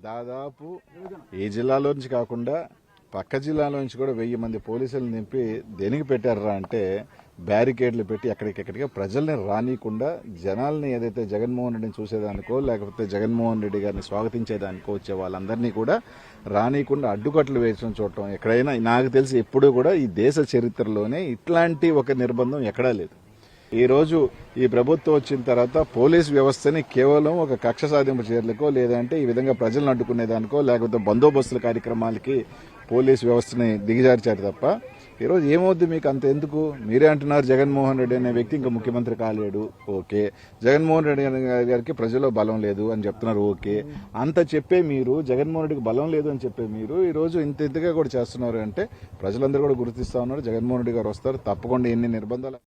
దాదాపు ఈ జిల్లాలో నుంచి కాకుండా పక్క జిల్లాలో నుంచి కూడా 1000 మంది పోలీసులు నింపి దేనికి పెట్టారా అంటే బ్యారికేడ్లు పెట్టి ఎక్కడికెక్కడిగా ప్రజల్ని రానియకుండా జనాల్ని ఏదైతే జగన్మోహన్ రెడ్డిని చూసేదానికో లేకపోతే జగన్మోహన్ రెడ్డి గారిని స్వాగతించేదానికో వచ్చే వాళ్ళందరినీ కూడా రానియకుండా అడ్డుకట్లు వేసిన చూడటం ఎక్కడైనా నాకు తెలిసి ఎప్పుడూ కూడా ఈ దేశ చరిత్రలోనే ఇట్లాంటి ఒక నిర్బంధం ఎక్కడా లేదు. ఈ రోజు ఈ ప్రభుత్వం వచ్చిన తర్వాత పోలీస్ వ్యవస్థని కేవలం ఒక కక్ష సాధింపు చర్యలకో లేదంటే ఈ విధంగా ప్రజలను అడ్డుకునేదానికో లేకపోతే బందోబస్తుల కార్యక్రమాలకి పోలీస్ వ్యవస్థని దిగజార్చారు తప్ప ఈరోజు ఏమవుద్ది మీకు అంత ఎందుకు? మీరే అంటున్నారు జగన్మోహన్ రెడ్డి అనే వ్యక్తి ఇంకా ముఖ్యమంత్రి కాలేడు, ఓకే. జగన్మోహన్ రెడ్డి గారికి ప్రజల్లో బలం లేదు అని చెప్తున్నారు, ఓకే. అంత చెప్పే మీరు జగన్మోహన్ రెడ్డికి బలం లేదు అని చెప్పే మీరు ఈరోజు ఇంతగా కూడా చేస్తున్నారు అంటే ప్రజలందరూ కూడా గుర్తిస్తా ఉన్నారు. జగన్మోహన్ రెడ్డి గారు వస్తారు తప్పకుండా. ఎన్ని నిర్బంధాలు